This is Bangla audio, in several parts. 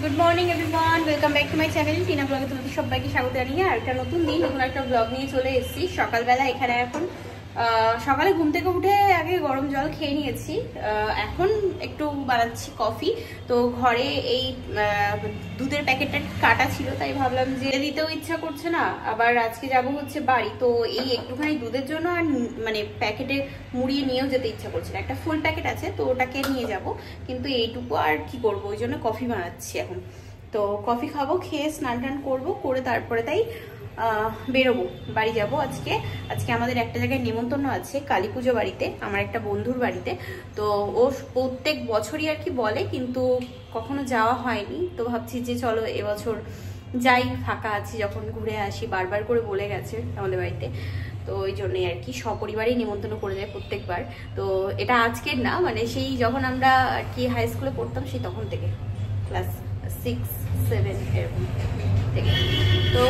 Good morning everyone, welcome back to my channel Tina ব্লগে তোমাদের সবাইকে স্বাগত জানিয়ে আর একটা নতুন দিন নতুন একটা ব্লগ নিয়ে চলে এসেছি। সকালবেলা এখানে এখন সকালে ঘুম থেকে উঠে আগে গরম জল খেয়ে নিয়েছি, এখন একটু বানাচ্ছি কফি। তো ঘরে এই দুধের প্যাকেটটা কাটা ছিল, তাই ভাবলাম যে দিতেও ইচ্ছা করছে না, আবার আজকে যাব হচ্ছে বাড়ি, তো এই একটুখানি দুধের জন্য আর মানে প্যাকেটে মুড়িয়ে নিয়েও যেতে ইচ্ছা করছে না। একটা ফুল প্যাকেট আছে তো ওটাকে নিয়ে যাব, কিন্তু এইটুকু আর কি করবো, ওই জন্য কফি বানাচ্ছি এখন। তো কফি খাবো, খেয়ে স্নান টান করবো, করে তারপরে তাই বেরোবো, বাড়ি যাব। আজকে আমাদের একটা জায়গায় নেমন্তন্ন আছে, কালী পুজো বাড়িতে, আমার একটা বন্ধুর বাড়িতে। তো ও প্রত্যেক বছরই আর কি বলে, কিন্তু কখনো যাওয়া হয়নি, তো ভাবছি যে চলো এবছর যাই, ফাঁকা আছি যখন ঘুরে আসি, বারবার করে বলে গেছে আমাদের বাড়িতে। তো ওই জন্যই আর কি সপরিবারেই নিমন্ত্রণ করে যায় প্রত্যেকবার। তো এটা আজকের না, মানে সেই যখন আমরা আর কি হাই স্কুলে পড়তাম সেই তখন থেকে, ক্লাস 6-7 এরকম থেকে। তো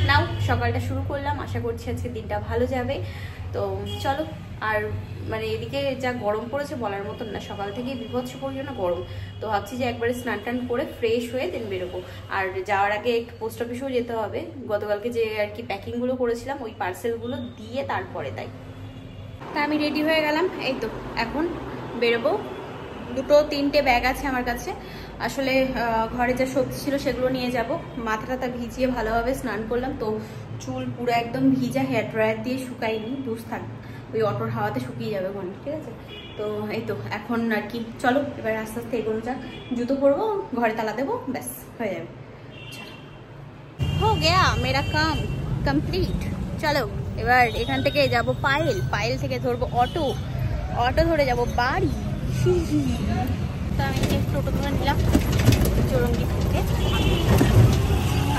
নাও সকালটা শুরু করলাম, আশা করছি আজকে দিনটা ভালো যাবে। তো চলো, আর মানে এদিকে যা গরম পড়েছে বলার মতন না, সকাল থেকে বিভৎস পরিমাণে গরম। তো ভাবছি যে একবারে স্নান টান করে ফ্রেশ হয়ে দেন বেরোবো। আর যাওয়ার আগে পোস্ট অফিসেও যেতে হবে, গতকালকে যে আর কি প্যাকিংগুলো করেছিলাম ওই পার্সেলগুলো দিয়ে তারপরে তাই। তা আমি রেডি হয়ে গেলাম, এই তো এখন বেরোবো। 2-3টে ব্যাগ আছে আমার কাছে, আসলে ঘরে যা সবজি ছিল সেগুলো নিয়ে যাব। মাথাটা ভিজিয়ে ভালোভাবে স্নান করলাম, তো চুল পুরো একদম ভিজা, হেয়ার ড্রায়ার দিয়ে শুকাইনি, ধুস থাক, ওই অটোর হাওয়াতে শুকিয়ে যাবে মনে, ঠিক আছে। তো এই তো এখন আর কি চলো এবার আস্তে আস্তে এগোনো যাক। জুতো পরবো, ঘরে তালা দেবো, ব্যাস হয়ে যাবে। চলো, হো গেয়া মেরা কাম কমপ্লিট। চলো এবার এখান থেকে যাব পায়েল থেকে ধরবো অটো ধরে যাব বাড়ি। তো আমি টোটো ধরে নিলাম চৌরঙ্গি থেকে,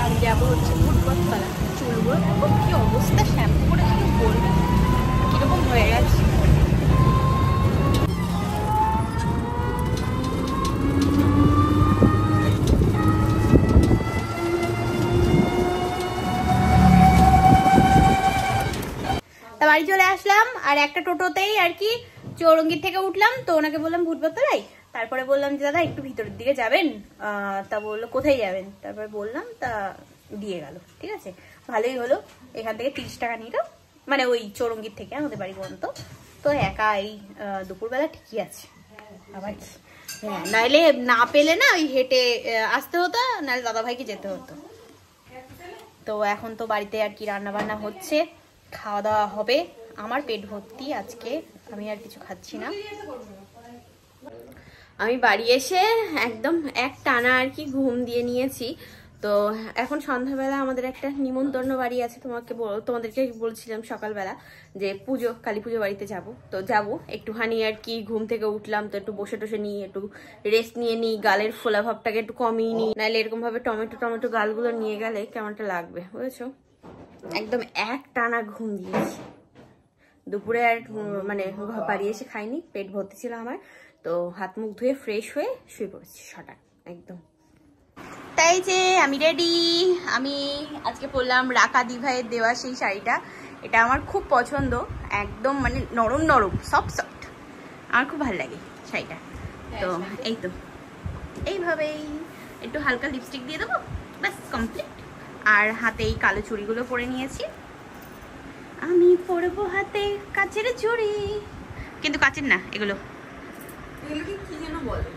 আর যাবো হচ্ছে ফুটবলতলা। চুলগুলো কি অবস্থা, শ্যাম্পু করে শুধু বলবো কিরকম হয়ে গেছে। তা বাড়ি চলে আসলাম, আর একটা টোটোতেই আর কি চৌরঙ্গি থেকে উঠলাম। তো ওনাকে বললাম ফুটবলতলায়, তারপরে বললাম যে দাদা একটু ভিতরের দিকে যাবেন, তা বললো কোথায় যাবেন, তারপরে বললাম, তা দিয়ে গেল, ঠিক আছে ভালোই হলো। এখান থেকে 30 টাকা নিল, মানে ওই চৌরঙ্গির থেকে আমাদের বাড়ি পর্যন্ত। তো একা এই দুপুরবেলা ঠিকই আছে, আবার কি হ্যাঁ, নাইলে না পেলে না ওই হেঁটে আসতে হতো, নাহলে দাদাভাইকে যেতে হতো। তো এখন তো বাড়িতে আর কি রান্না বান্না হচ্ছে, খাওয়া দাওয়া হবে। আমার পেট ভর্তি আজকে, আমি আর কিছু খাচ্ছি না। আমি বাড়ি এসে একদম এক টানা আর কি ঘুম দিয়ে নিয়েছি। তো এখন সন্ধ্যাবেলা আমাদের একটা নিমন্ত্রণ বাড়ি আছে, তোমাদেরকে বলছিলাম সকালবেলা যে কালী পুজো বাড়িতে যাব। তো যাব একটুখানি আর কি, ঘুম থেকে উঠলাম তো একটু বসে টসে নিই, একটু রেস্ট নিয়ে নিই, গালের ফোলা ভাবটাকে একটু কমিয়ে নিই, নাহলে এরকম ভাবে টমেটো গালগুলো নিয়ে গেলে কেমনটা লাগবে বুঝেছো। একদম এক টানা ঘুম দিয়েছি দুপুরে, আর মানে বাড়ি এসে খাইনি, পেট ভর্তি ছিল আমার। তো হাত মুখ ধুয়ে ফ্রেশ হয়ে শুয়ে পড়েছি শটাক একদম। তাই যে আমি রেডি, আমি আজকে পরলাম রাকা দিভাইয়ের দেওয়া সেই শাড়িটা। এটা আমার খুব পছন্দ, একদম মানে নরম নরম সফট, আমার খুব ভালো লাগে শাড়িটা। তো এই তো এইভাবেই একটু হালকা লিপস্টিক দিয়ে দেবো, ব্যাস কমপ্লিট। আর হাতে এই কালো চুড়িগুলো পরে নিয়েছি, আমি পরবো হাতে কাচের চুড়ি, কিন্তু কাচের না, এগুলো কি যেন বলে,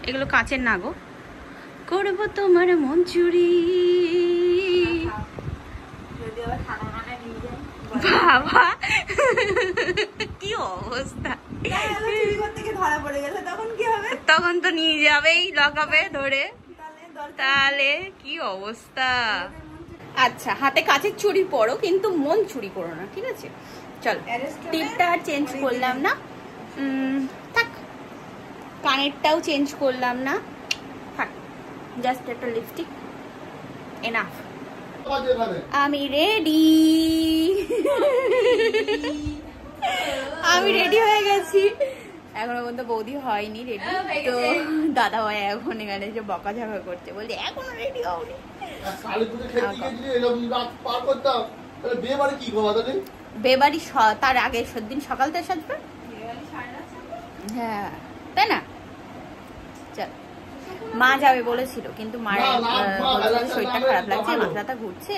এগুলো কাচের না গো। করবো তোমার মন চুরি, বাবা কি অবস্থা, তখন তো নিয়ে যাবেই লকাপে ধরে, তাহলে কি অবস্থা। আচ্ছা হাতে কাচের চুড়ি পরো, কিন্তু মন চুরি করো না, ঠিক আছে। চল, টিপটা আর চেঞ্জ করলাম না, থাক, কানেরটাও চেঞ্জ করলাম না, থাক, জাস্ট একটা লিপস্টিক এনাফ। আমি রেডি, আমি রেডি হয়ে গেছি। এখনো পর্যন্ত বৌদি হয়নি রেডি, তো দাদা ভাই এখন এখানে যে বকাঝকা করছে, বলছে এখনো রেডি হওনি। বেবাড়ি তার আগে দিন সকালটা সাজবে, হ্যাঁ তাই না। চল মা যাবে বলেছিল, কিন্তু মার শরীরটা খারাপ লাগছে, মাথাটা ঘুরছে,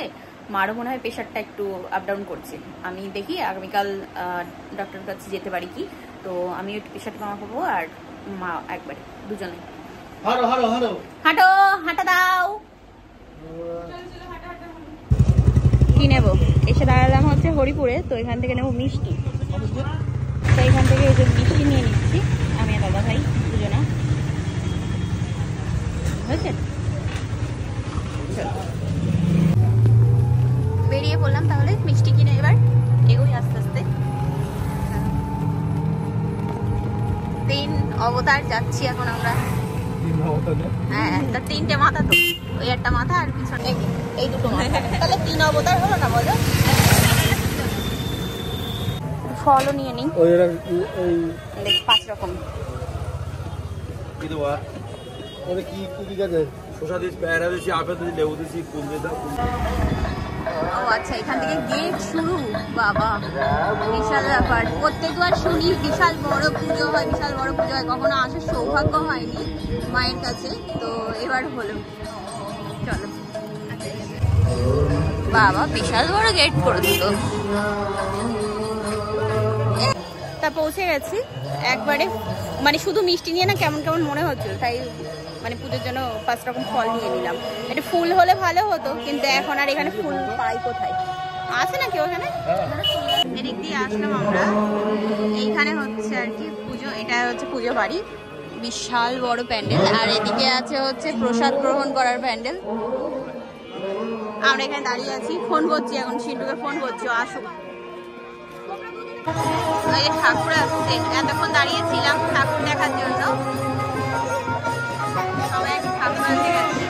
মারও মনে হয় প্রেশারটা একটু আপ ডাউন করছে। আমি দেখি আগামীকাল ডক্টরের কাছে যেতে পারি কি। তো আমি একটু প্রেশারটা কমাবো আর মা একবারে দুজনে। হাঁটো, হাঁটা দাও। কি নেবো? এসে দাঁড়ালাম হচ্ছে হরিপুরে, তো এখান থেকে নেবো মিষ্টি। তো এখান থেকে এই যে মিষ্টি নিয়ে নিচ্ছি আমি আর দাদা ভাই দুজনা, হয়েছে। বেরিয়ে পড়লাম তাহলে মিষ্টি কিনে, এবার এগোই আস্তে আস্তে। 3 অবতার যাচ্ছি এখন আমরা। হ্যাঁ, তা 3টে মাথা তো, ওই একটা মাথা আর পিছনে এই দুটো মাথা, তাহলে 3 অবতার হলো না বলো? ফলও নিয়ে নিই, 5 রকম। ও আচ্ছা, এখান থেকে গেট শুরু। বাবা, বিশাল ব্যাপার। প্রত্যেকবার শুনি বিশাল বড় পুজো হয়, বিশাল বড় পুজো হয়, কখনো আসার সৌভাগ্য হয়নি মায়ের কাছে, তো এবার হলো। চলো। বাবা, বিশাল বড় গেট করে দিল। তা পৌঁছে গেছি একবারে, মানে শুধু মিষ্টি নিয়ে না কেমন কেমন মনে হচ্ছিল, তাই মানে পুজোর জন্য 5 রকম ফল নিয়ে নিলাম। এটা ফুল হলে ভালো হতো, কিন্তু এখন আর এখানে ফুল পাই কোথায়? আছে নাকি ওখানে? এদিক দিয়ে আসলাম আমরা, এইখানে হচ্ছে আর কি পুজো। এটা হচ্ছে পুজো বাড়ি, বিশাল বড় প্যান্ডেল, আর এদিকে আছে হচ্ছে প্রসাদ গ্রহণ করার প্যান্ডেল। আমরা এখানে দাঁড়িয়ে আছি, ফোন করছি এখন, সিন্টুকে ফোন করছি, আসুক। ঠাকুর আসছে, এতক্ষণ দাঁড়িয়েছিলাম ঠাকুর দেখার জন্য। সবাই ঠাকুর আসতে গেছে।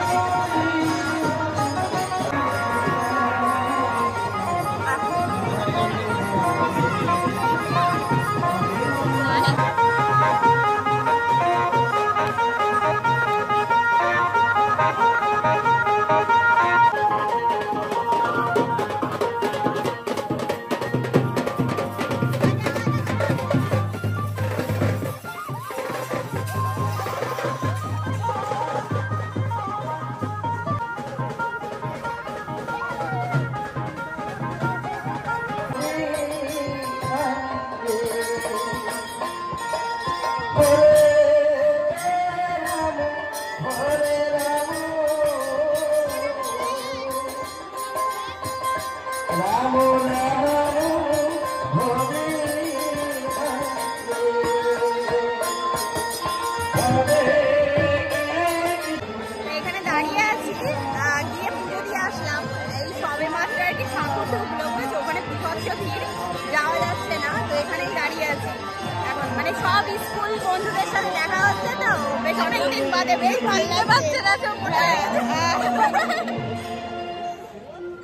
এখানে দাঁড়িয়ে আছি, গিয়ে পুজো দিয়ে আসলাম। এই সবে মাত্র আর কি ঠাকুর ঢুকলো, বুঝেছো? ওখানে বিভৎস ভিড়, যাওয়া যাচ্ছে না, তো এখানেই দাঁড়িয়ে আছি এখন। মানে সব স্কুল বন্ধুদের সাথে দেখা হচ্ছে, তো বেশ অনেকদিন বাদে, বেশ ভালো পাচ্ছে না।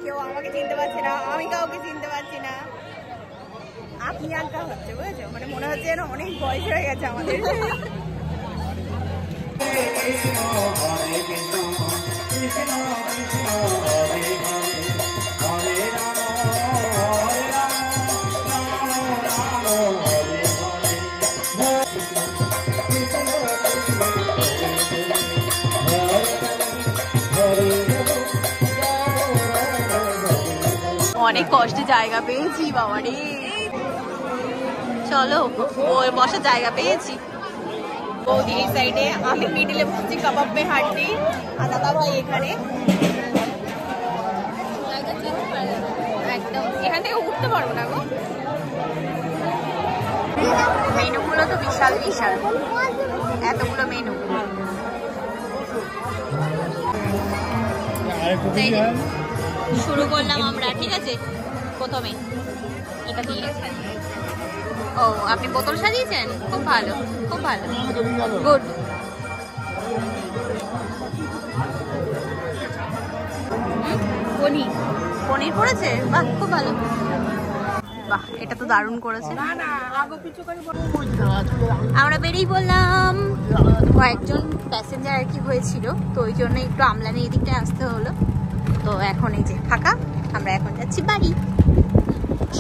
কেউ আমাকে চিনতে পারছে না, আমি কাউকে চিনতে পারছি না। আপনি আঁকা হচ্ছে, বুঝেছো? মানে মনে হচ্ছে যেন অনেক বয়স হয়ে গেছে আমাদের। অনেক কষ্টে জায়গা পেয়েছি বাবা রে। চলো, ওই বসার জায়গা পেয়েছি। বৌদি এই সাইডে, আমি মিডিলে বসছি কাবাব মে হাড্ডি, আর দাদা ভাই এখানে। একদম এখান থেকে উঠতে পারবো না গো। মেনুগুলো তো বিশাল বিশাল, এতগুলো মেনু। শুরু করলাম আমরা, ঠিক আছে? প্রথমে এটা দিয়ে, ও আপনি বোতল সাজিয়েছেন, খুব ভালো, খুব ভালো, গুড। পনির, পনির পড়েছে, বাহ খুব ভালো, বাহ এটা তো দারুণ করেছে। আমরা বেরিয়ে পড়লাম, কয়েকজন প্যাসেঞ্জার আর কি হয়েছিল, তো ওই জন্য একটু আমলানি এদিকটায় আসতে হলো। তো এখন এই যে ফাঁকা, আমরা এখন যাচ্ছি বাড়ি।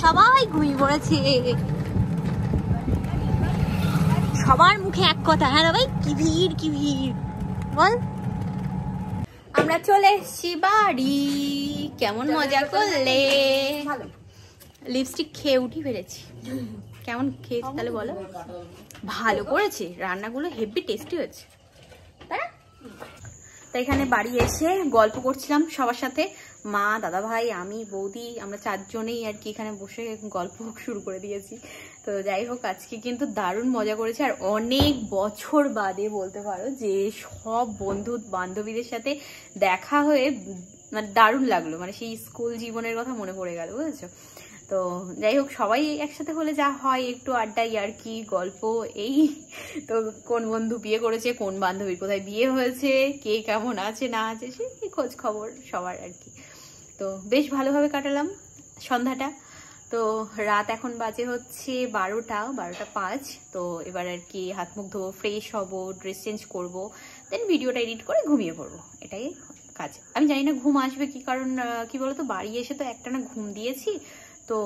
সবাই ঘুমিয়ে পড়েছে, সবার মুখে এক কথা, হ্যাঁ ভাই কি ভিড় কি ভিড়। বল। আমরা চলে এসেছি বাড়ি। কেমন মজা করলে? লিপস্টিক খেয়ে উঠি ফেলেছি। কেমন খেয়েছি তাহলে বলো? ভালো করেছে, রান্নাগুলো হেভি টেস্টি হয়েছে, তাই না? তো এখানে বাড়ি এসে গল্প করছিলাম সবার সাথে, মা, দাদা ভাই, আমি, বৌদি, আমরা 4 জনেই আর কি এখানে বসে গল্প শুরু করে দিয়েছি। তো যাই হোক, আজকে কিন্তু দারুণ মজা করেছে, আর অনেক বছর বাদে বলতে পারো যে সব বন্ধু বান্ধবীদের সাথে দেখা হয়ে মানে দারুণ লাগলো, মানে সেই স্কুল জীবনের কথা মনে পড়ে গেল, বুঝেছো? তো যাই হোক, সবাই একসাথে হলে যা হয় একটু আড্ডা, আর কি গল্প এই। তো কোন বন্ধু বিয়ে করেছে, কোন বান্ধবীর কোথায় বিয়ে হয়েছে, কে কেমন আছে না আছে, সেই খোঁজ খবর সবার আর কি। তো বেশ ভালোভাবে কাটালাম সন্ধ্যাটা। তো রাত এখন বাজে হচ্ছে 12টা 5। তো এবার আর কি হাত মুখ ধোবো, ফ্রেশ হবো, ড্রেস চেঞ্জ করবো, দেন ভিডিওটা এডিট করে ঘুমিয়ে পড়বো, এটাই কাজ। আমি জানি না ঘুম আসবে কি, কারণ কি বলতো, বাড়ি এসে তো একটানা ঘুম দিয়েছি, তো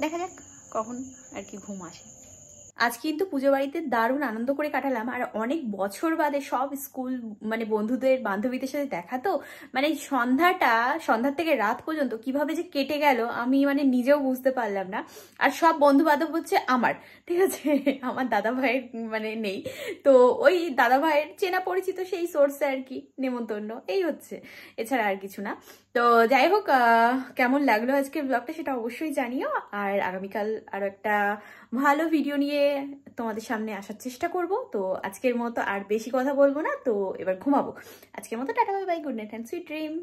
দেখা যাক কখন আর কি ঘুম আসে। আজ কিন্তু পুজো বাড়িতে দারুণ আনন্দ করে কাটালাম, আর অনেক বছর বাদে সব স্কুল মানে বন্ধুদের বান্ধবীদের সাথে দেখা, তো মানে সন্ধ্যার থেকে রাত পর্যন্ত কিভাবে যে কেটে গেল আমি মানে নিজেও বুঝতে পারলাম না। আর সব বন্ধু বান্ধব হচ্ছে আমার, ঠিক আছে, আমার দাদা ভাইয়ের মানে নেই, তো ওই দাদা ভাইয়ের চেনা পরিচিত সেই সোর্সে আর কি নেমন্তন্ন, এই হচ্ছে, এছাড়া আর কিছু না। তো যাই হোক, কেমন লাগলো আজকের ব্লগটা সেটা অবশ্যই জানিও, আর আগামীকাল আরো একটা ভালো ভিডিও নিয়ে তোমাদের সামনে আসার চেষ্টা করব। তো আজকের মতো আর বেশি কথা বলবো না, তো এবার ঘুমাবো। আজকের মতো tata, bye bye, good night and sweet dream.